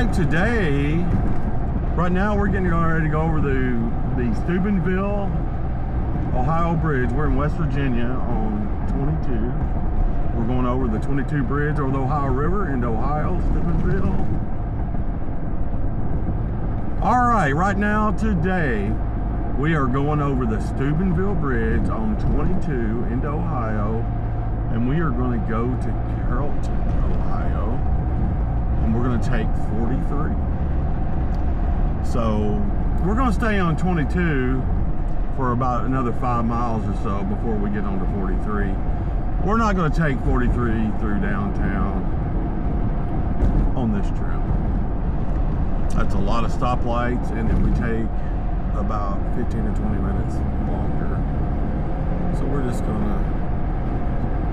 right, today, right now we're getting ready to go over the Steubenville, Ohio bridge. We're in West Virginia on 22. We're going over the 22 bridge over the Ohio River into Ohio, Steubenville. All right, right now today, we are going over the Steubenville bridge on 22 into Ohio, and we are going to go to Carrollton, Ohio, and we're going to take 43. So we're going to stay on 22 for about another 5 miles or so before we get on to 43. We're not going to take 43 through downtown on this trip. That's a lot of stoplights, and then we take about 15 to 20 minutes longer. So we're just gonna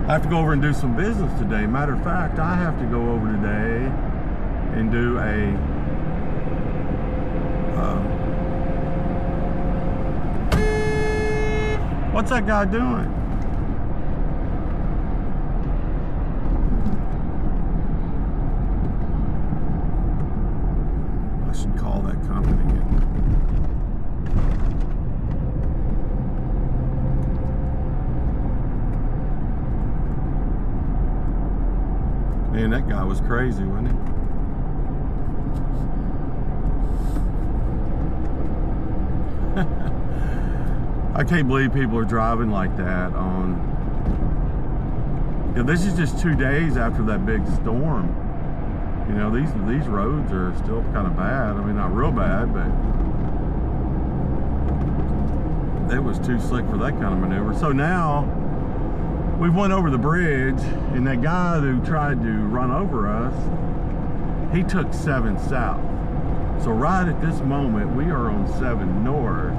have to go over and do some business today. Matter of fact, I have to go over today and do a what's that guy doing? I should call that company. Man, that guy was crazy, wasn't he? I can't believe people are driving like that on... Yeah, this is just 2 days after that big storm. You know, these roads are still kind of bad. I mean, not real bad, but it was too slick for that kind of maneuver. So now we went over the bridge, and that guy who tried to run over us, he took 7 south. So right at this moment, we are on 7 north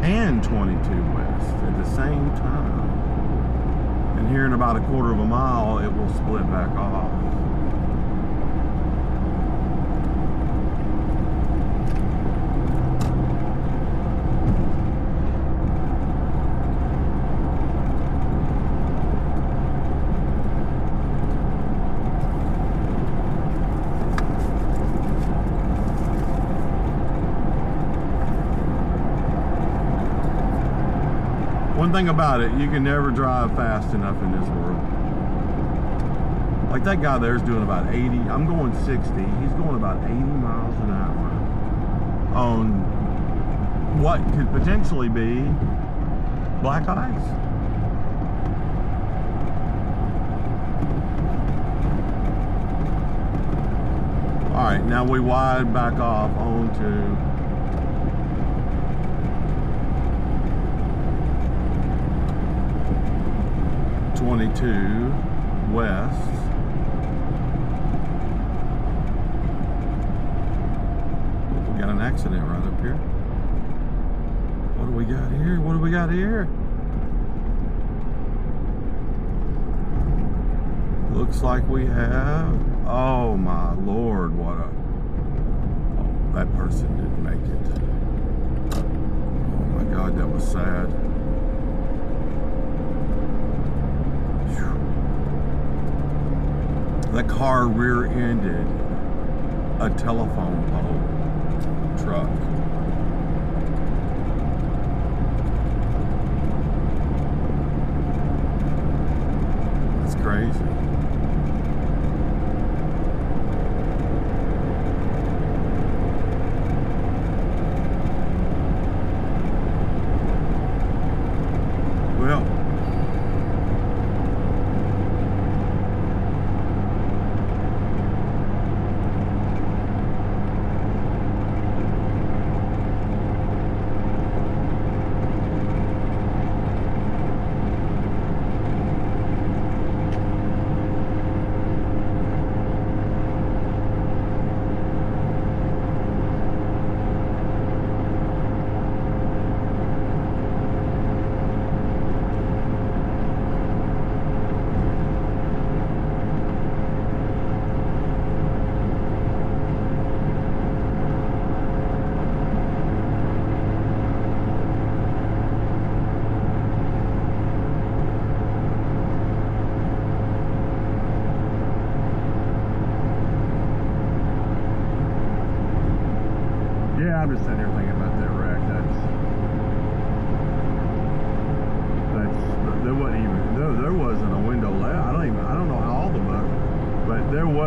and 22 west at the same time. And here in about a quarter of a mile, it will split back off. One thing about it, you can never drive fast enough in this world. Like that guy there's doing about 80. I'm going 60. He's going about 80 miles an hour on what could potentially be black ice. All right, now we wide back off onto 22 west. We got an accident right up here. What do we got here? What do we got here? Looks like we have... Oh my Lord, what a... Oh, that person didn't make it. Oh my God, that was sad. The car rear-ended a telephone pole truck. That's crazy. Well,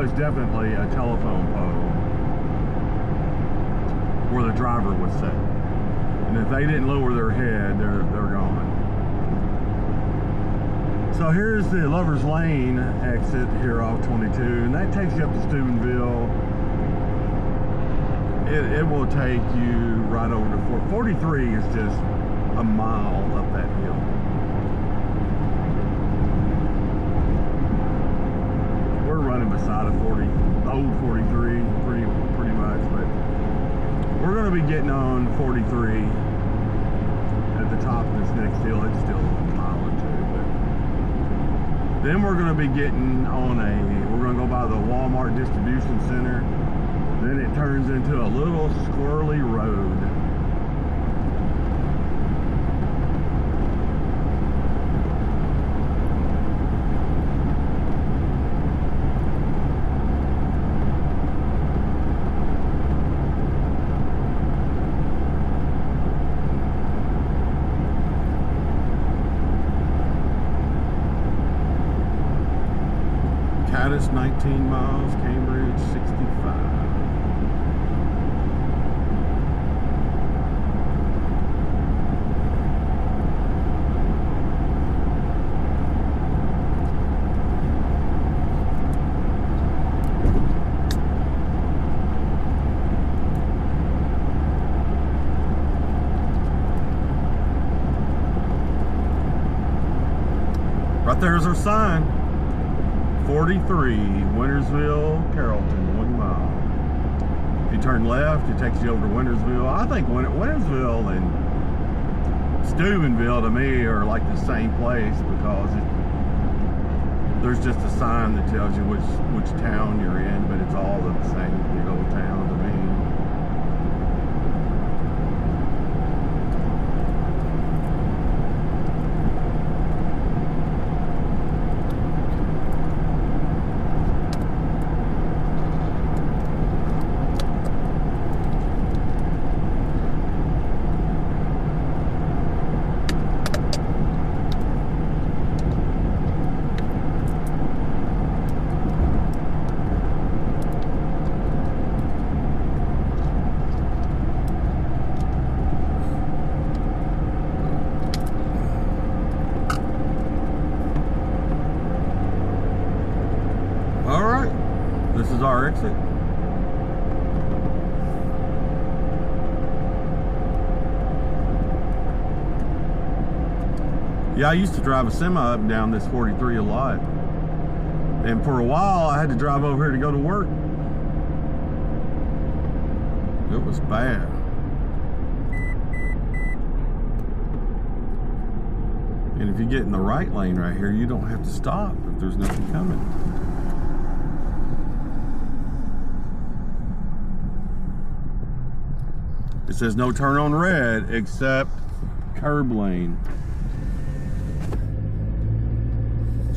was definitely a telephone pole where the driver was set. And if they didn't lower their head, they're gone. So here's the Lover's Lane exit here off 22, and that takes you up to Steubenville. It will take you right over to 43 is just a mile up that hill. We're running beside a old 43 pretty much, but we're going to be getting on 43 at the top of this next hill. It's still a mile or two, but then we're going to be getting on we're going to go by the Walmart distribution center. Then it turns into a little squirrely road. Caddis 19 miles, Cambridge 65. Right there's our sign. 43, Wintersville, Carrollton, 1 mile. If you turn left, it takes you over to Wintersville. I think Wintersville and Steubenville to me are like the same place because there's just a sign that tells you which town you're in, but it's all the same big old town to me. This is our exit. Yeah, I used to drive a semi up and down this 43 a lot. And for a while, I had to drive over here to go to work. It was bad. And if you get in the right lane right here, you don't have to stop if there's nothing coming. It says no turn on red except curb lane.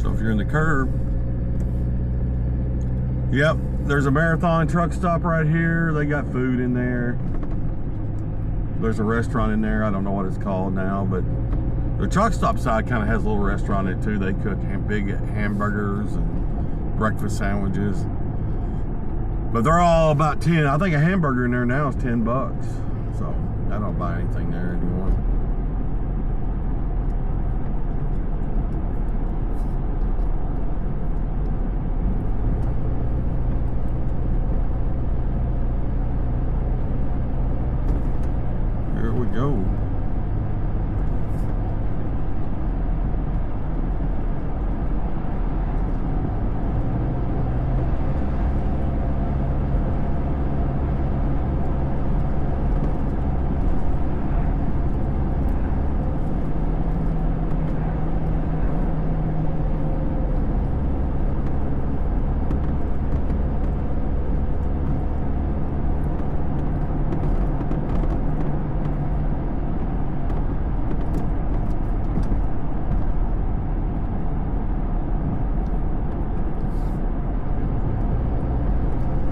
So if you're in the curb, yep, there's a Marathon truck stop right here. They got food in there. There's a restaurant in there. I don't know what it's called now, but the truck stop side kind of has a little restaurant in it too. They cook big hamburgers and breakfast sandwiches. But they're all about 10. I think a hamburger in there now is 10 bucks. So I don't buy anything there anymore. Here we go.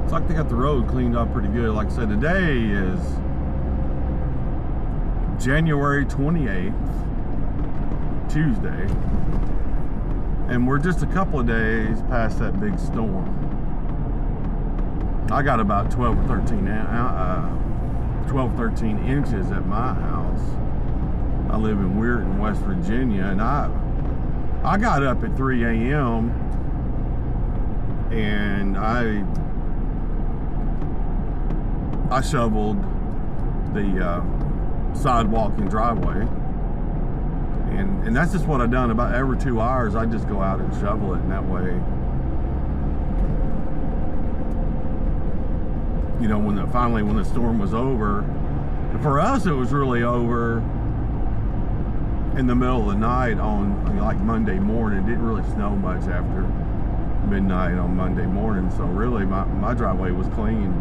Like they got the road cleaned up pretty good. Like I said, today is January 28th, Tuesday, and we're just a couple of days past that big storm. I got about 12 or 13 inches at my house. I live in Weirton, West Virginia, and I got up at 3 a.m. and I shoveled the sidewalk and driveway, and that's just what I've done. About every 2 hours I just go out and shovel it, and that way, you know, when the storm was over, and for us it was really over in the middle of the night on like Monday morning. It didn't really snow much after midnight on Monday morning, so really my driveway was clean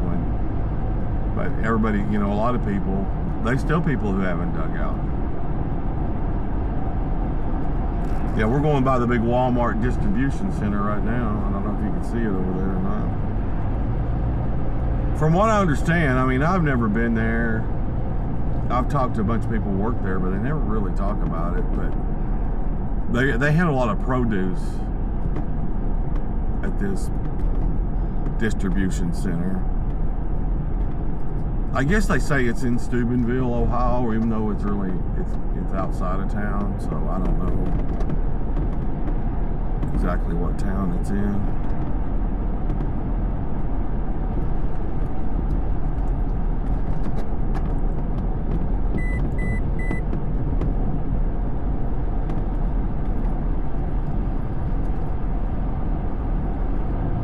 but everybody, you know, a lot of people, there's still people who haven't dug out. Yeah, we're going by the big Walmart distribution center right now. I don't know if you can see it over there or not. From what I understand, I mean, I've never been there. I've talked to a bunch of people who work there, but they never really talk about it. But they had a lot of produce at this distribution center. I guess they say it's in Stubenville, Ohio, even though it's outside of town, so I don't know exactly what town it's in.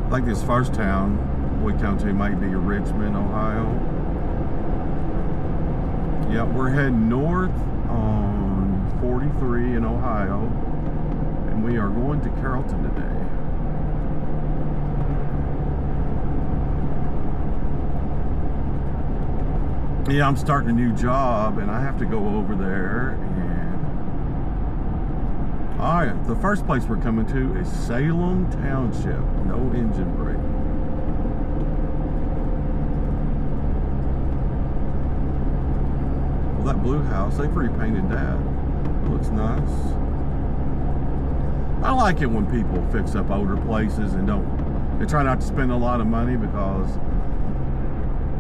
I think this first town we come to might be Richmond, Ohio. Yeah, we're heading north on 43 in Ohio, and we are going to Carrollton today. Yeah, I'm starting a new job, and I have to go over there. And all right, the first place we're coming to is Salem Township. No engine brake. Well, that blue house, they repainted that. It looks nice. I like it when people fix up older places and they try not to spend a lot of money, because,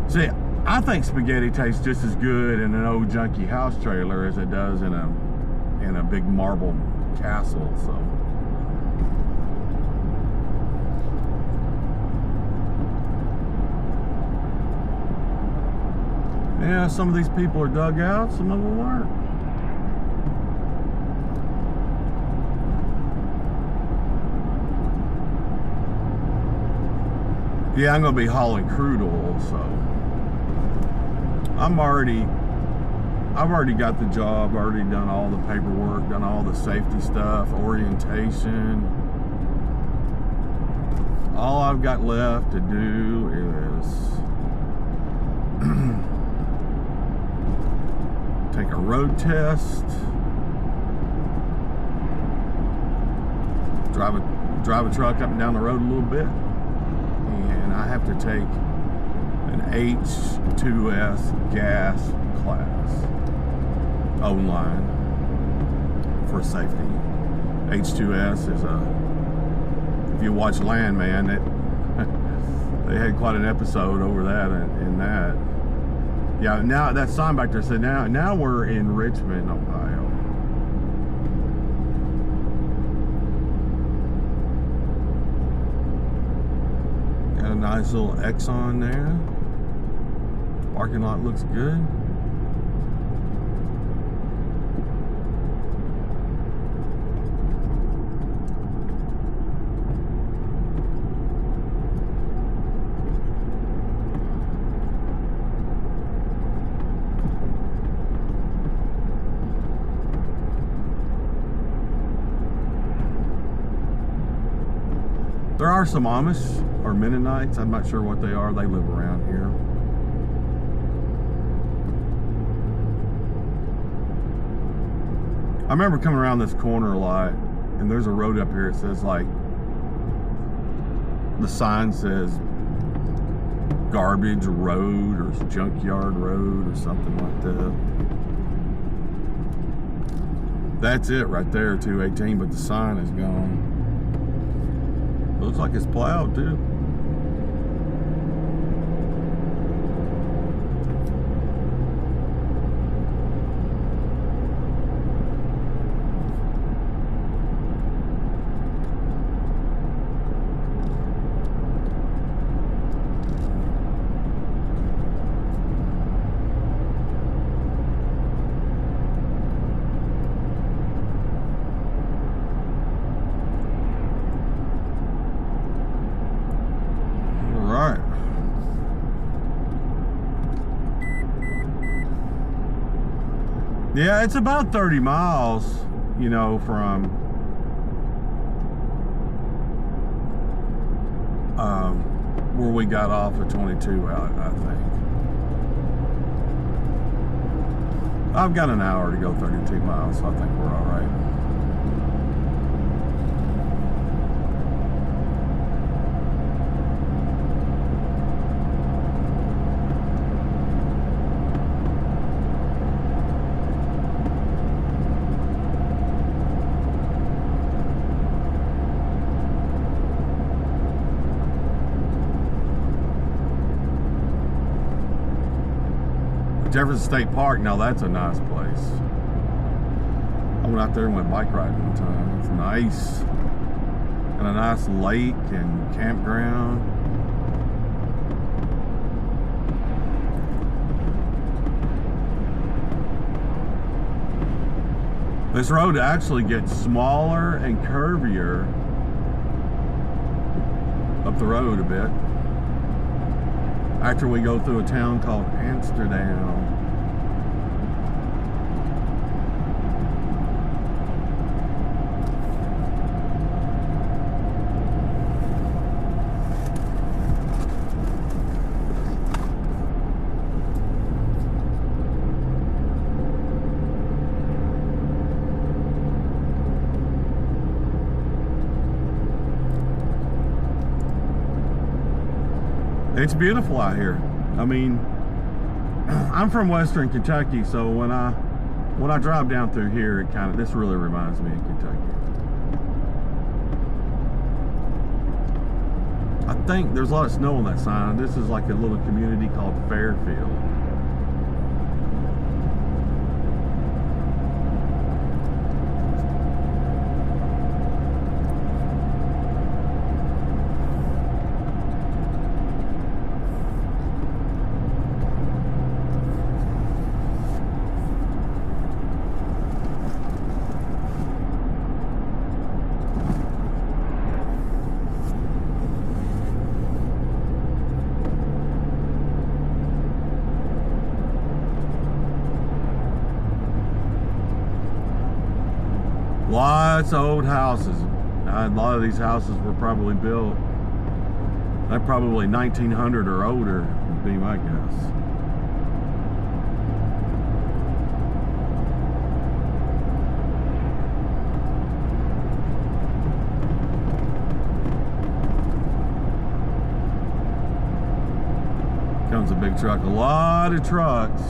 see, I think spaghetti tastes just as good in an old junky house trailer as it does in a big marble castle. So yeah, some of these people are dug out, some of them aren't. Yeah, I'm gonna be hauling crude oil, so I've already got the job, already done all the paperwork, done all the safety stuff, orientation. All I've got left to do is take a road test, drive a truck up and down the road a little bit, and I have to take an H2S gas class online for safety. H2S is if you watch Landman, they had quite an episode over that in that. Yeah, now that sign back there said now we're in Richmond, Ohio. Got a nice little Exxon there. Parking lot looks good. There are some Amish or Mennonites, I'm not sure what they are. They live around here. I remember coming around this corner a lot, and there's a road up here. It says, like, the sign says Garbage Road or Junkyard Road or something like that. That's it right there, 218, but the sign is gone. Looks like it's plowed too. Yeah, it's about 30 miles, you know, from where we got off at 22 out, I think. I've got an hour to go 32 miles, so I think we're all right. Jefferson State Park, now that's a nice place. I went out there and went bike riding one time. It's nice. And a nice lake and campground. This road actually gets smaller and curvier up the road a bit after we go through a town called Amsterdam. It's beautiful out here. I mean, I'm from Western Kentucky, so when I drive down through here, this really reminds me of Kentucky. I think there's a lot of snow on that sign. This is like a little community called Fairfield. Lots of old houses. A lot of these houses were probably built, they're probably 1900 or older, would be my guess. Comes a big truck. A lot of trucks.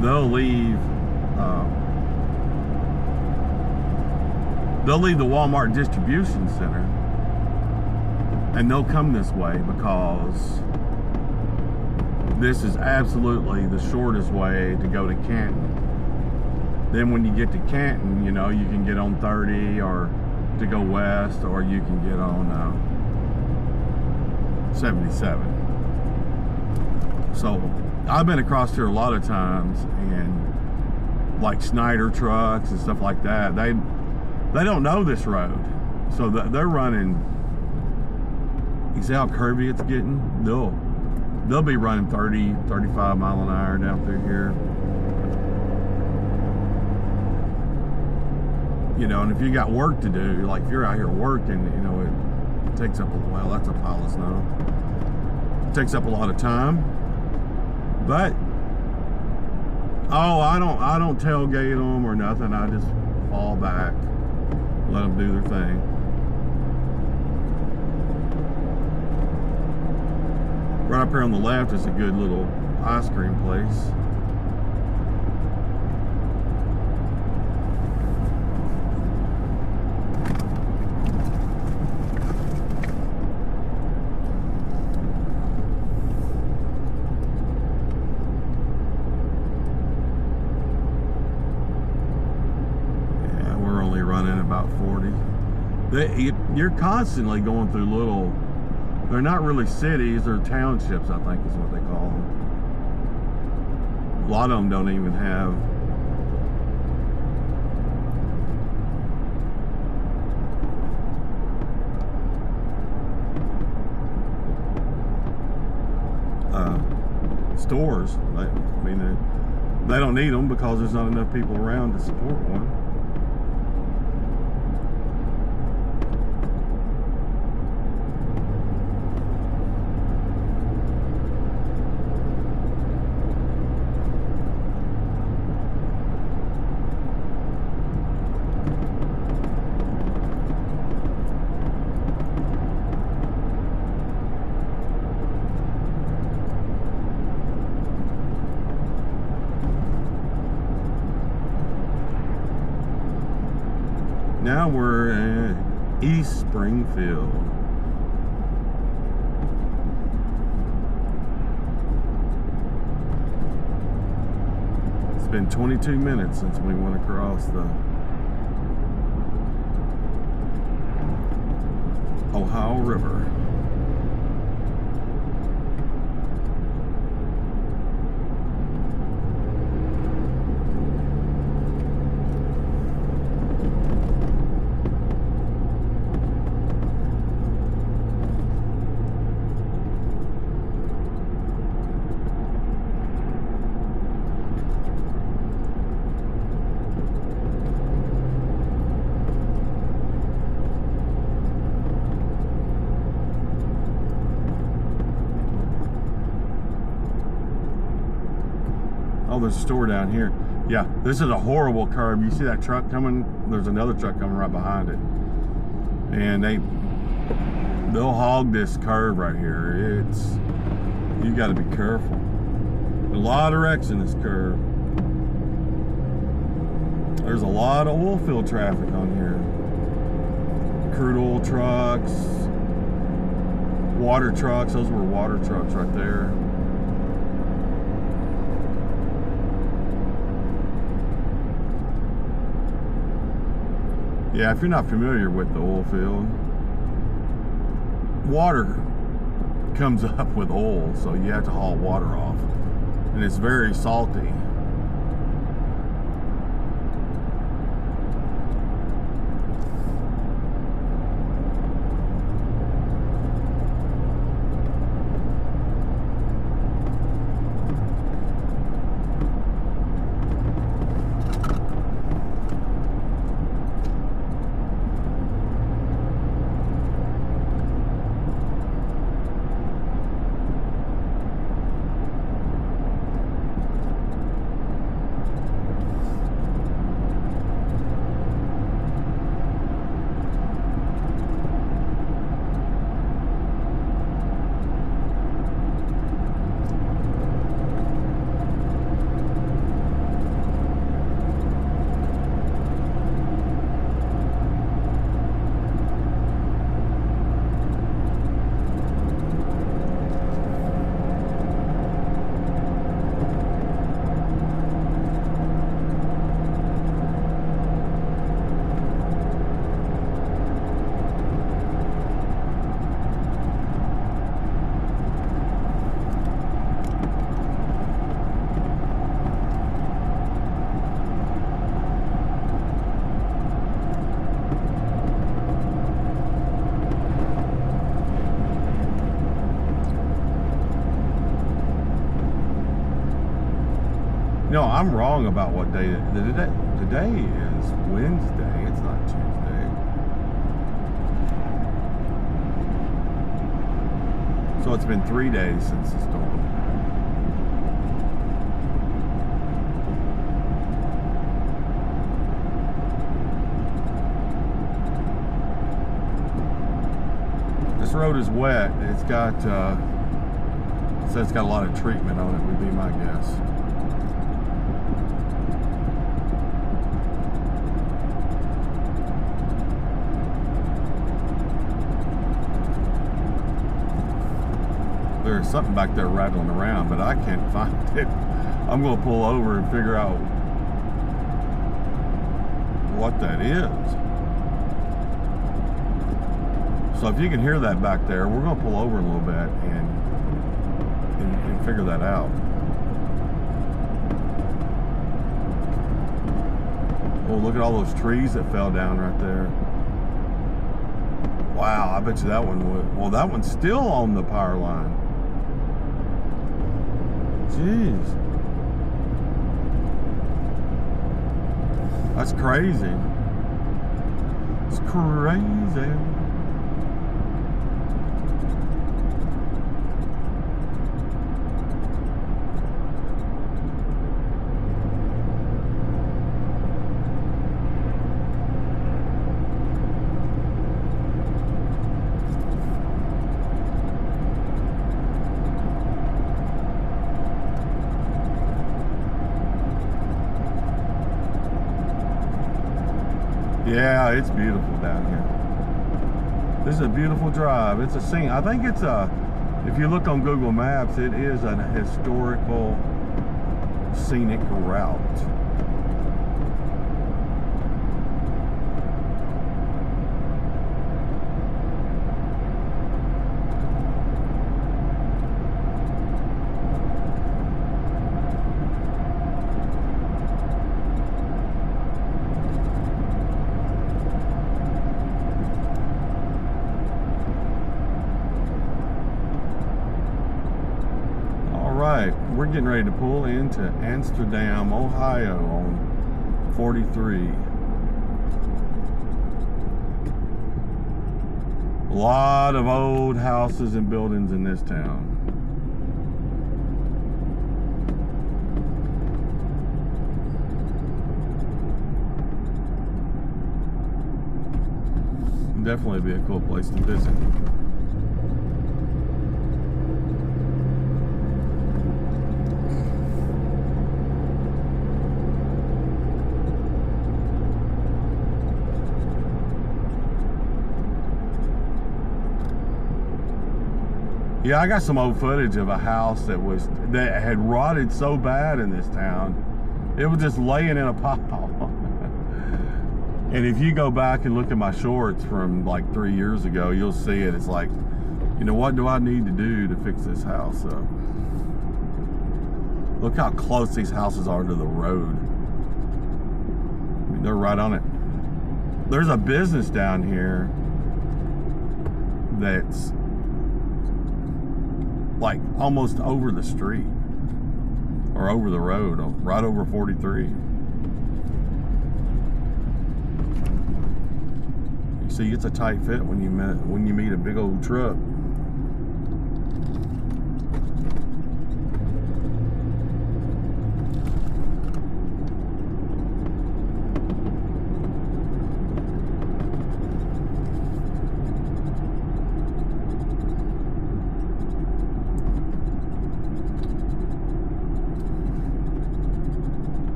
They'll leave the Walmart distribution center and they'll come this way because this is absolutely the shortest way to go to Canton. Then when you get to Canton, you know, you can get on 30 or to go west, or you can get on 77. So I've been across here a lot of times, and like Schneider trucks and stuff like that, they don't know this road, so they're running. You see how curvy it's getting? They'll be running 30, 35 mile an hour down through here. You know, and if you got work to do, like if you're out here working, you know, it takes up well, that's a pile of snow. It takes up a lot of time. But I don't tailgate them or nothing. I just fall back, let them do their thing. Right up here on the left is a good little ice cream place. You're constantly going through little, they're not really cities, they're townships, I think is what they call them. A lot of them don't even have stores. I mean, They don't need them because there's not enough people around to support one. Now we're in East Springfield. It's been 22 minutes since we went across the Ohio River. Oh, there's a store down here. Yeah, this is a horrible curve. You see that truck coming? There's another truck coming right behind it. And they'll hog this curve right here. You got to be careful. A lot of wrecks in this curve. There's a lot of oil field traffic on here. Crude oil trucks, water trucks. Those were water trucks right there. Yeah, if you're not familiar with the oil field, water comes up with oil, so you have to haul water off. And it's very salty. No, I'm wrong about what day. Today is Wednesday. It's not Tuesday. So it's been 3 days since the storm. This road is wet. It's got, it says it's got a lot of treatment on it, would be my guess. There's something back there rattling around, but I can't find it. I'm going to pull over and figure out what that is. So if you can hear that back there, we're going to pull over a little bit and figure that out. Oh, look at all those trees that fell down right there. Wow, I bet you that one would. Well, that one's still on the power line. Jeez. That's crazy. It's crazy. Yeah, it's beautiful down here. This is a beautiful drive. It's a scene. I think it's a, if you look on Google Maps, it is an historical scenic route. We're getting ready to pull into Amsterdam, Ohio on 43. A lot of old houses and buildings in this town. Definitely be a cool place to visit. Yeah, I got some old footage of a house that had rotted so bad in this town. It was just laying in a pile. And if you go back and look at my shorts from like 3 years ago, you'll see it. It's like, you know, what do I need to do to fix this house up? Look how close these houses are to the road. I mean, they're right on it. There's a business down here that's like almost over the street or over the road, right over 43. You see, it's a tight fit when you meet a big old truck.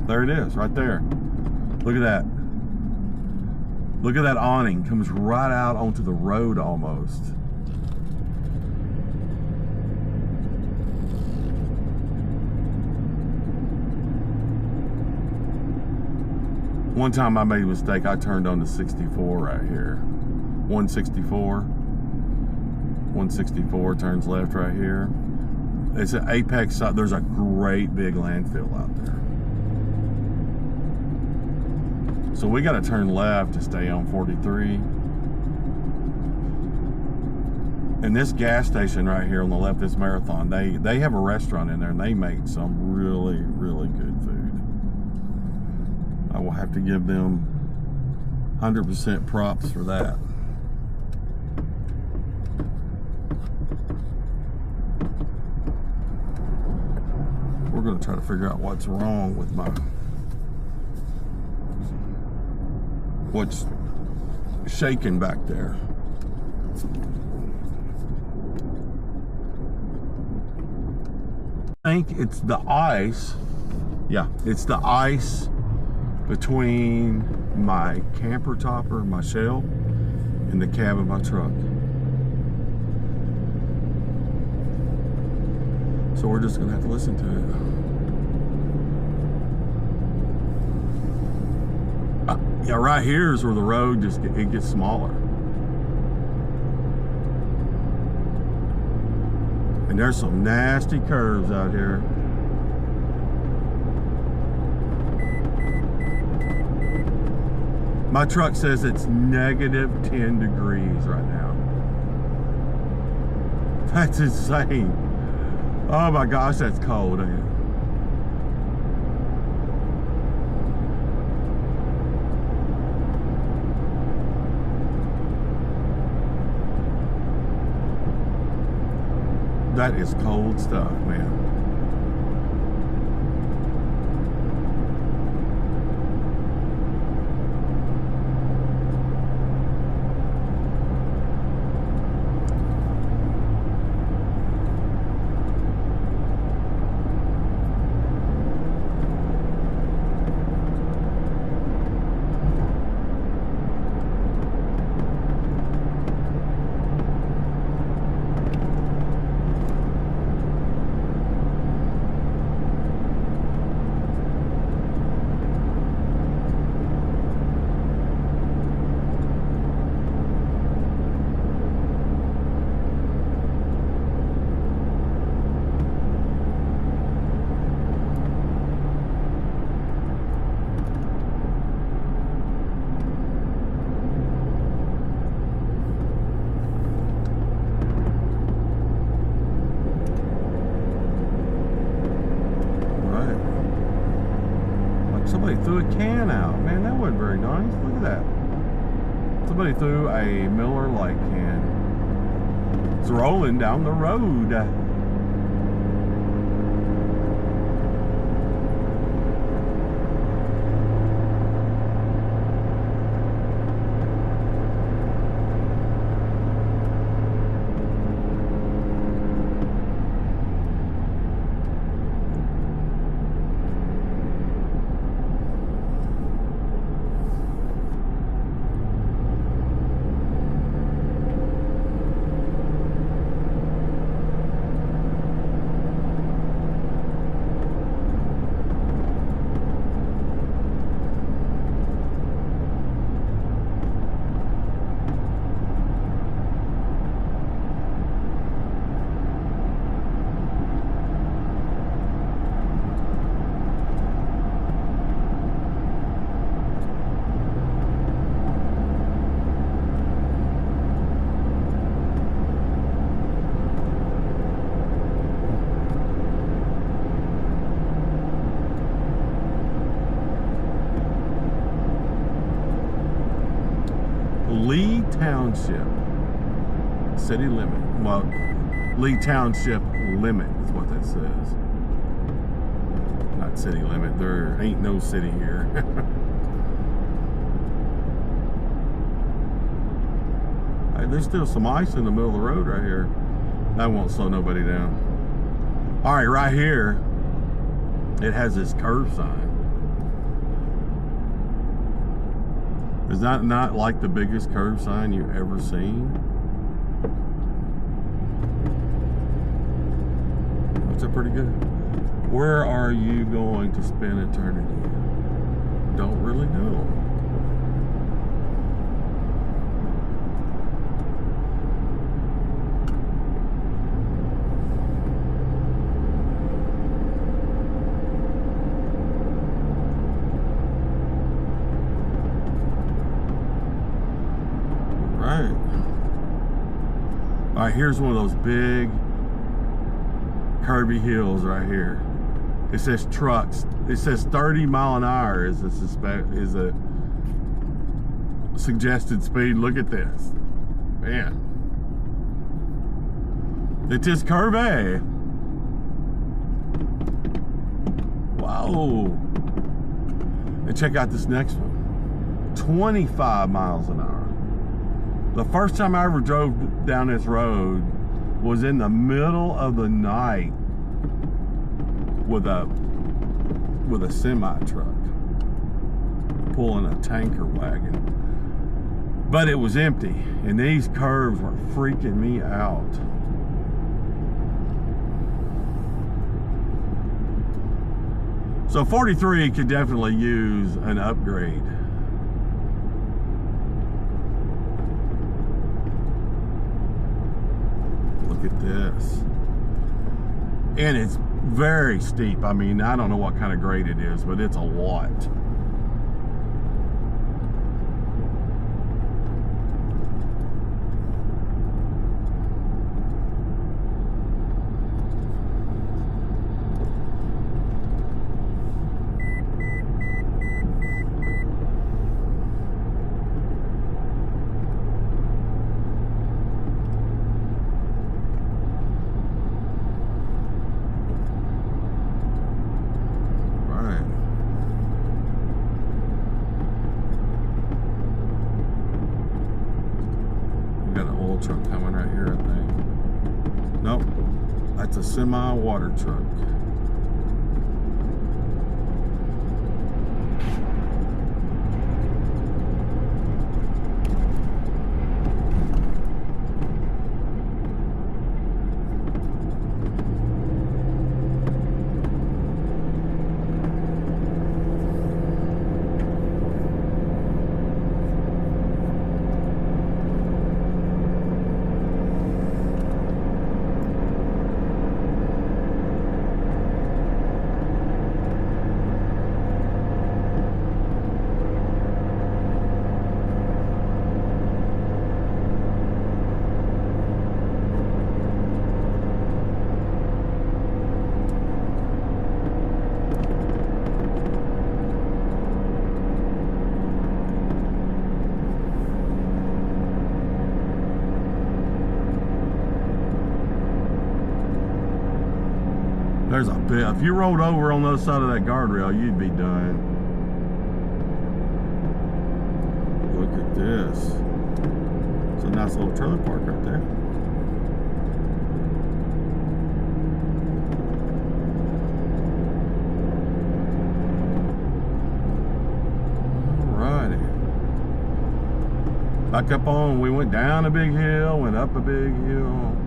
There it is, right there. Look at that. Look at that awning. Comes right out onto the road almost. One time I made a mistake. I turned on to 64 right here. 164. 164 turns left right here. It's an apex. There's a great big landfill out there. So we got to turn left to stay on 43. And this gas station right here on the left, this Marathon, they have a restaurant in there and they make some really, really good food. I will have to give them 100% props for that. We're going to try to figure out what's wrong with what's shaking back there. I think it's the ice. Yeah, it's the ice between my camper topper, my shell, and the cab of my truck. So we're just gonna have to listen to it. Yeah, right here is where the road it gets smaller. And there's some nasty curves out here. My truck says it's negative 10 degrees right now. That's insane. Oh my gosh, that's cold, ain't it? That is cold stuff, man. Somebody threw a can out. Man, that wasn't very nice. Look at that. Somebody threw a Miller Lite can. It's rolling down the road. Lee Township city limit. Well, Lee Township limit is what that says. Not city limit. There ain't no city here. Hey, there's still some ice in the middle of the road right here. That won't slow nobody down. All right, right here, it has this curve sign. Is that not like the biggest curve sign you've ever seen? That's a pretty good. Where are you going to spend eternity? Don't really know. All right, here's one of those big curvy hills right here. It says trucks. It says 30 mile an hour is a suggested speed. Look at this, man. It is curvy. Wow. And check out this next one. 25 miles an hour. The first time I ever drove down this road was in the middle of the night with a semi truck pulling a tanker wagon. But it was empty, and these curves were freaking me out. So 43 could definitely use an upgrade. Look at this. And it's very steep. I mean, I don't know what kind of grade it is, but it's a lot. oil truck coming right here, I think. Nope, that's a semi-water truck. There's a bit. If you rolled over on the other side of that guardrail, you'd be done. Look at this. It's a nice little trailer park right there. Alrighty. Back up on, we went down a big hill, went up a big hill.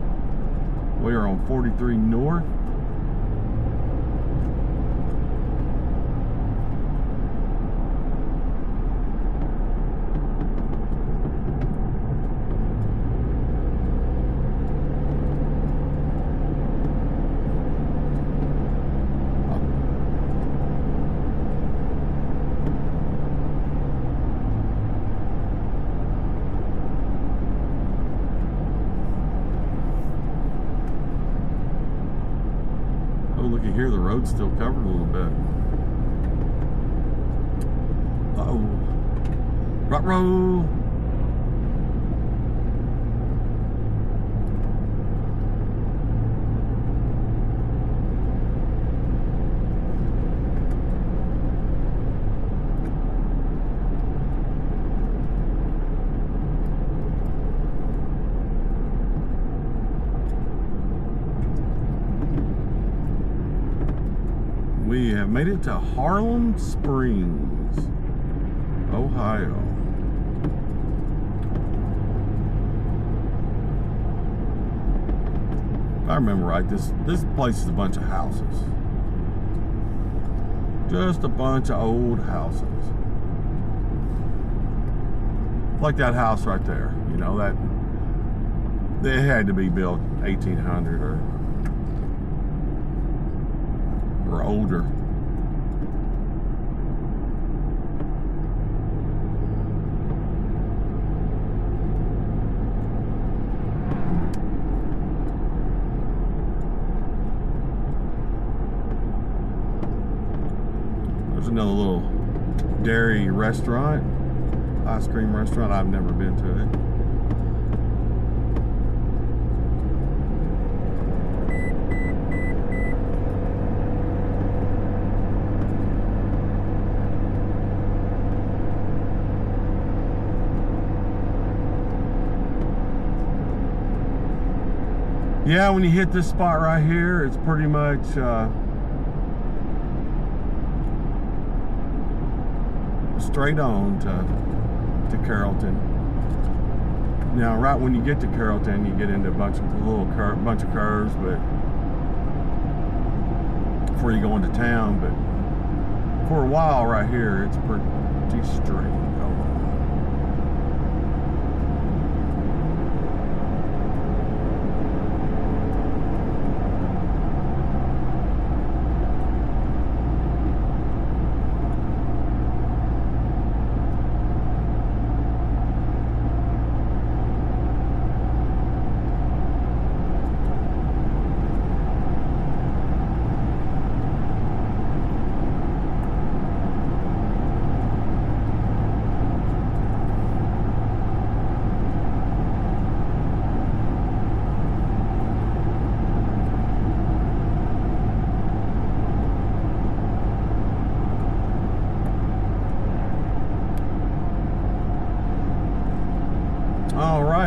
We are on 43 North. Here the road's still covered a little bit. Uh-oh. Ruh-roh. We have made it to Harlem Springs, Ohio. If I remember right, this place is a bunch of houses. Just a bunch of old houses. Like that house right there, you know, that they had to be built 1800 or older. There's another little dairy restaurant, ice cream restaurant. I've never been to it. Yeah, when you hit this spot right here, it's pretty much straight on to Carrollton. Now, right when you get to Carrollton, you get into a bunch of curves, but before you go into town. But for a while right here, it's pretty straight.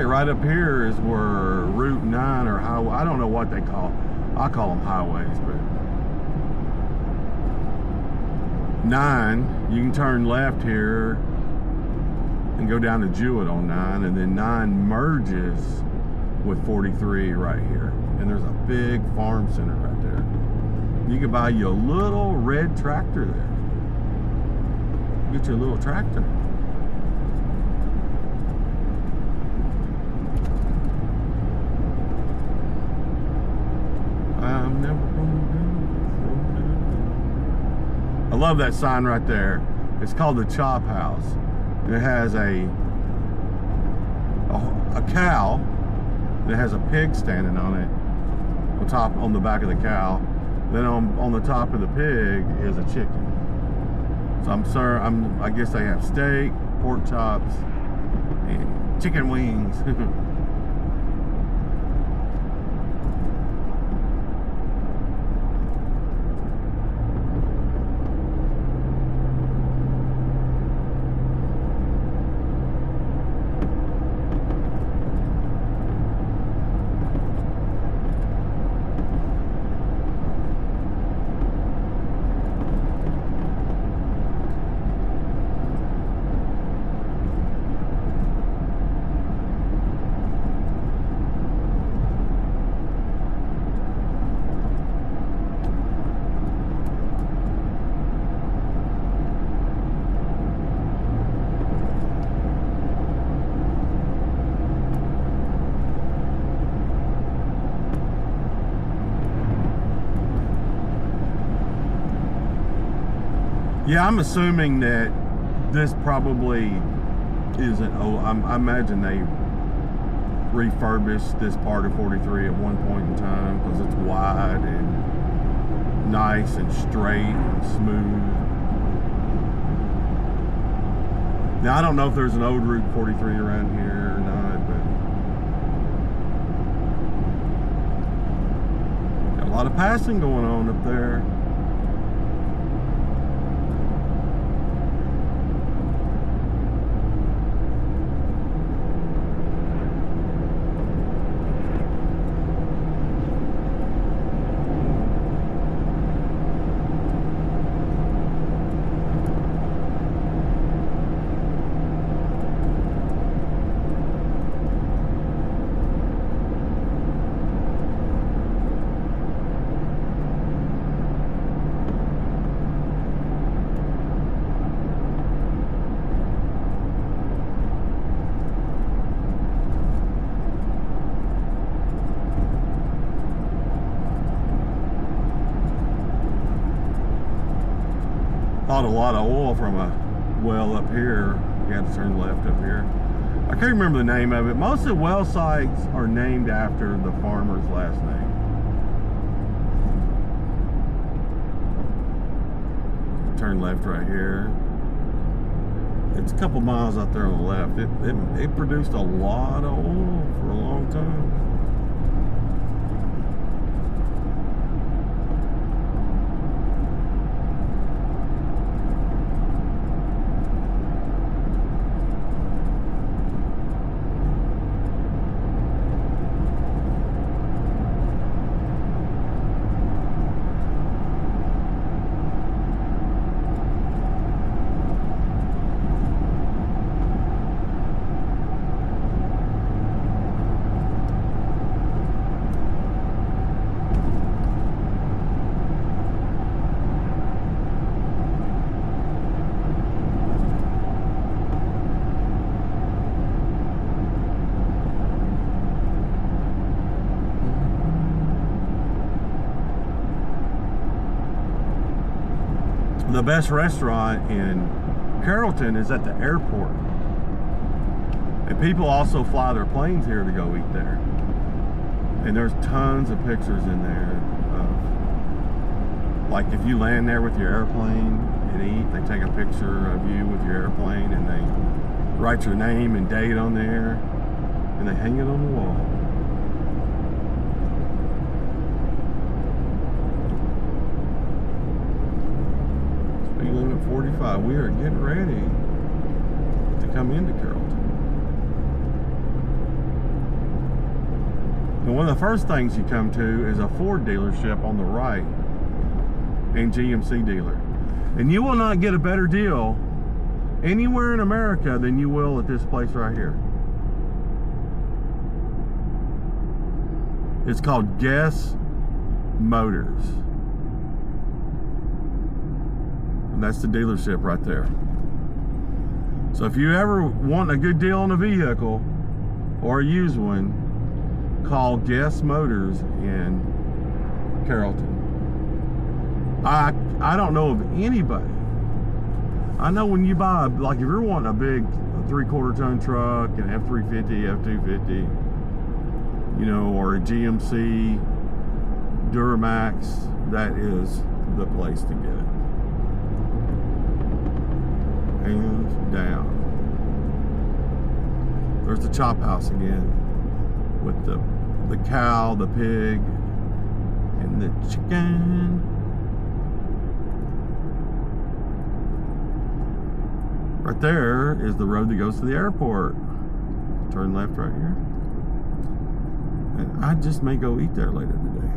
like right up here is where Route 9 or highway, I don't know what they call, I call them highways, but 9, you can turn left here and go down to Jewett on 9, and then 9 merges with 43 right here. And there's a big farm center right there. You can buy you a little red tractor there. Get your little tractor. I'm never gonna do. I love that sign right there. It's called the Chop House. And it has a cow that has a pig standing on it, on the back of the cow. Then on the top of the pig is a chicken. So I guess they have steak, pork chops, and chicken wings. Yeah, I'm assuming that this probably isn't, I imagine they refurbished this part of 43 at one point in time because it's wide and nice and straight and smooth. Now, I don't know if there's an old Route 43 around here or not, but got a lot of passing going on up there. Bought a lot of oil from a well up here. You had to turn left up here. I can't remember the name of it. Most of the well sites are named after the farmer's last name. Turn left right here. It's a couple miles out there on the left. It produced a lot of oil for a long time. The best restaurant in Carrollton is at the airport. And people also fly their planes here to go eat there. And there's tons of pictures in there of, like, if you land there with your airplane and eat, they take a picture of you with your airplane and they write your name and date on there and they hang it on the wall. Limit 45. We are getting ready to come into Carrollton. And one of the first things you come to is a Ford dealership on the right and GMC dealer. And you will not get a better deal anywhere in America than you will at this place right here. It's called Guess Motors. And that's the dealership right there. So if you ever want a good deal on a vehicle or a used one, call Guess Motors in Carrollton. I don't know of anybody. I know when you buy, like if you're wanting a big 3/4 ton truck, an F350, F250, you know, or a GMC Duramax, that is the place to get it. Hands down. There's the chop house again with the cow, the pig, and the chicken. Right there is the road that goes to the airport. Turn left right here. And I just may go eat there later today.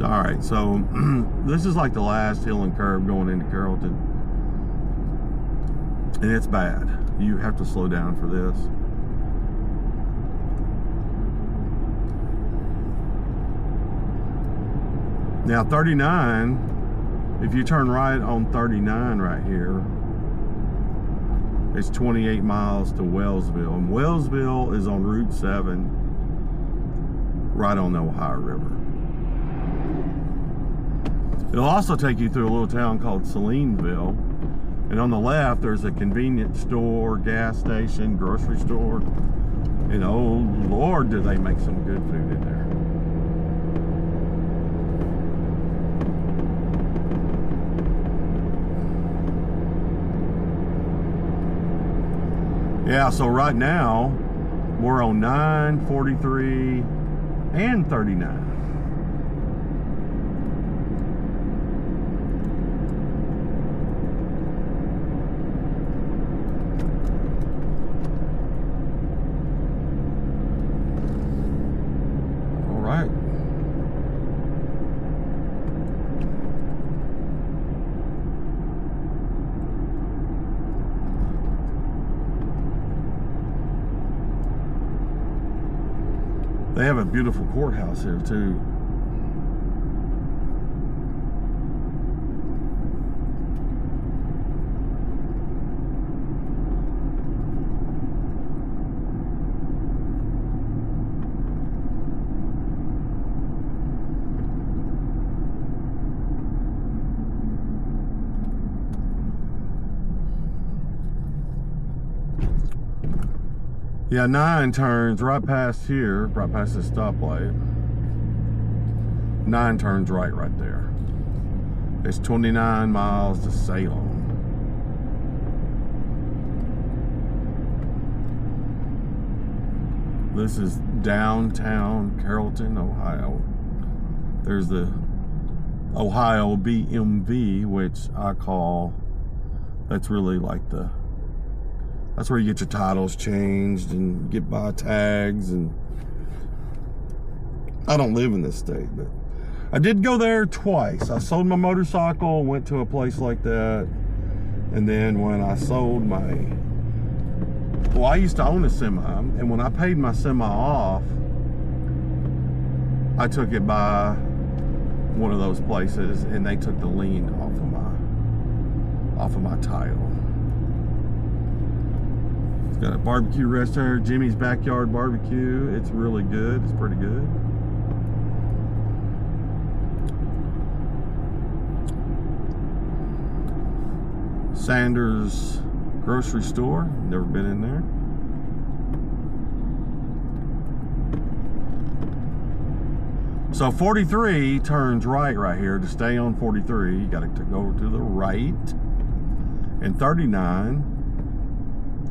All right, so this is like the last hill and curve going into Carrollton. And it's bad. You have to slow down for this. Now 39, if you turn right on 39 right here, it's 28 miles to Wellsville. And Wellsville is on Route 7, right on the Ohio River. It'll also take you through a little town called Steubenville. And on the left, there's a convenience store, gas station, grocery store. And oh Lord, do they make some good food in there. Yeah, so right now, we're on 9, 43, and 39. They have a beautiful courthouse here too. Yeah, 9 turns right past here, right past this stoplight. 9 turns right there. It's 29 miles to Salem. This is downtown Carrollton, Ohio. There's the Ohio BMV, which I call, that's really like the, that's where you get your titles changed and get by tags. And I don't live in this state, but I did go there twice. I sold my motorcycle, went to a place like that. And then when I sold my, well, I used to own a semi, and when I paid my semi off, I took it by one of those places and they took the lien off of my title. Got a barbecue restaurant, Jimmy's Backyard Barbecue. It's really good. It's pretty good. Sanders Grocery Store. Never been in there. So 43 turns right here. To stay on 43, you got to go to the right. And 39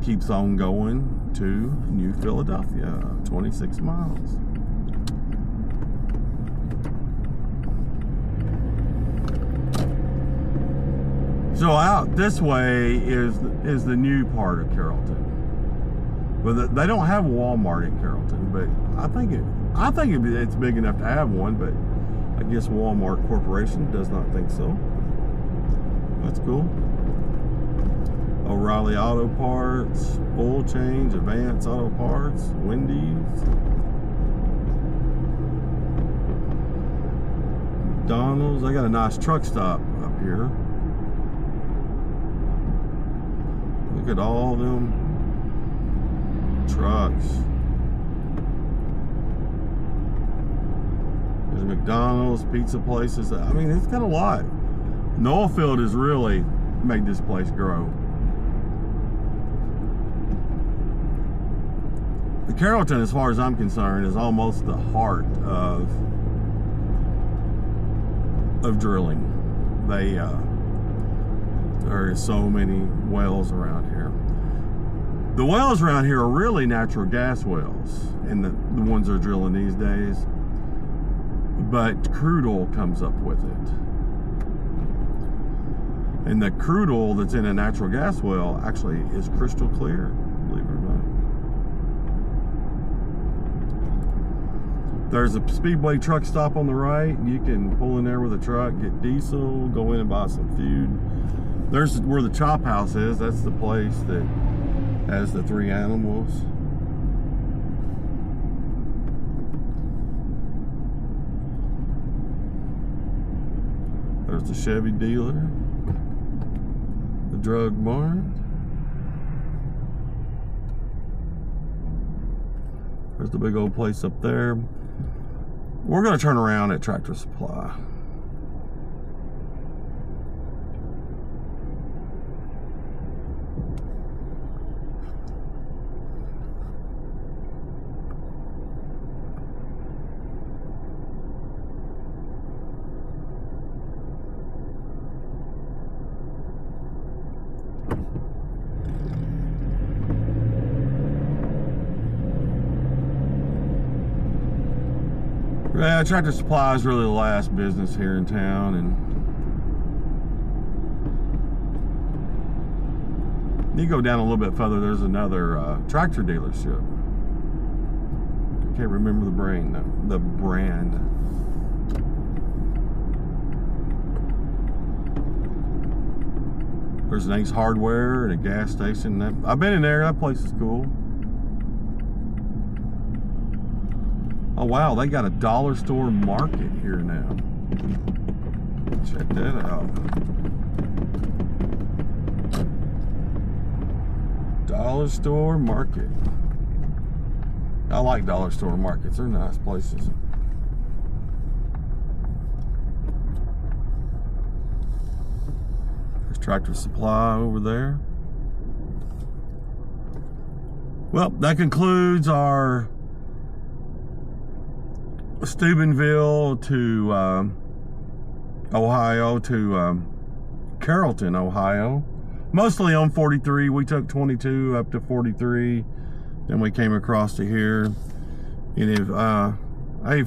keeps on going to New Philadelphia, 26 miles. So out this way is the new part of Carrollton. But they don't have a Walmart in Carrollton, but I think it's big enough to have one, but I guess Walmart Corporation does not think so. That's cool. O'Reilly Auto Parts, Oil Change, Advance Auto Parts, Wendy's, McDonald's. They got a nice truck stop up here. Look at all them trucks. There's McDonald's, pizza places. I mean, it's got a lot. The oil field has really made this place grow. The Carrollton, as far as I'm concerned, is almost the heart of drilling. There are so many wells around here. The wells around here are really natural gas wells, and the ones they're drilling these days. But crude oil comes up with it. And the crude oil that's in a natural gas well actually is crystal clear, believe it or not. There's a Speedway truck stop on the right. You can pull in there with a truck, get diesel, go in and buy some food. There's where the chop house is. That's the place that has the 3 animals. There's the Chevy dealer, the drug barn. There's the big old place up there. We're going to turn around at Tractor Supply. Yeah, Tractor Supply is really the last business here in town, and you go down a little bit further, there's another tractor dealership. I can't remember the brand. There's an Ace Hardware and a gas station. I've been in there. That place is cool. Oh wow, they got a dollar store market here now. Check that out. Dollar store market. I like dollar store markets. They're nice places. There's Tractor Supply over there. Well, that concludes our Steubenville to Ohio to Carrollton, Ohio. Mostly on 43. We took 22 up to 43. Then we came across to here. And if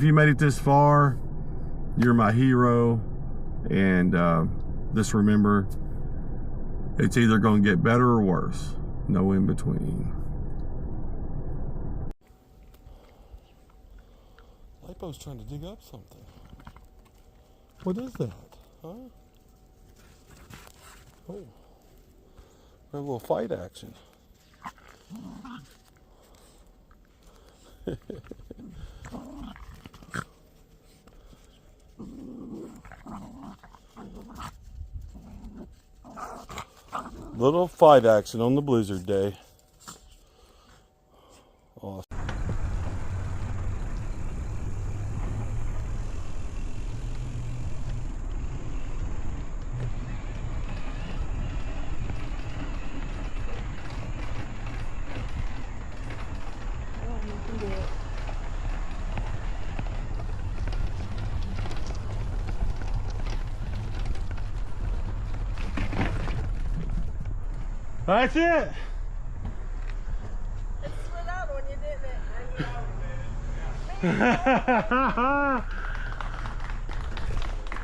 you made it this far, you're my hero. And just remember, it's either going to get better or worse. No in between. Lipo's trying to dig up something. What is that? Huh? Oh. A little fight action. Little fight action on the blizzard day. Awesome. That's it. It slid out when you did it.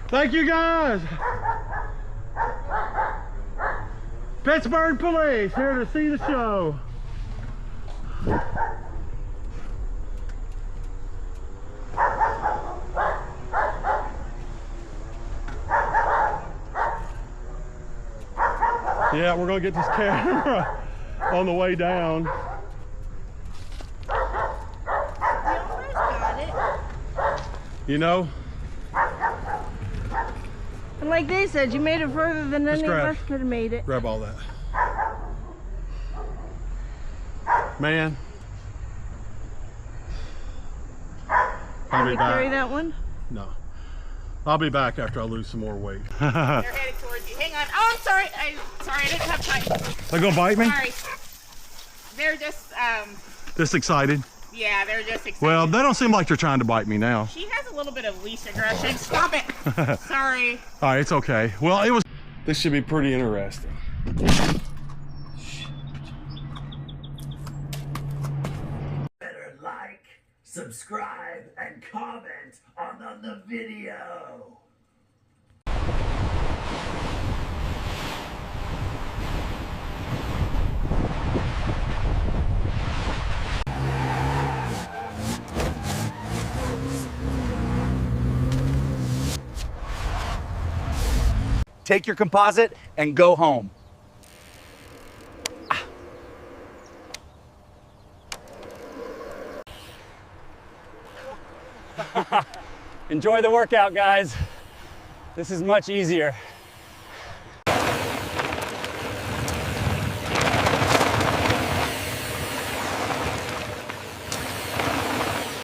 Thank you guys. Pittsburgh Police here to see the show. Yeah, we're gonna get this camera on the way down. You almost got it. You know? And like they said, you made it further than any of us could have made it. Grab all that. Man. I'll be back. Carry that one? No. I'll be back after I lose some more weight. They're headed towards you. Hang on. Oh, I'm sorry. Sorry, I didn't have time. They're gonna bite me? Sorry. They're just, Just excited? yeah, they're just excited. Well, they don't seem like they're trying to bite me now. She has a little bit of leash aggression. Stop it. Sorry. All right, it's okay. Well, this should be pretty interesting. Better like, subscribe, and comment on the video. Take your composite and go home. Enjoy the workout, guys. This is much easier.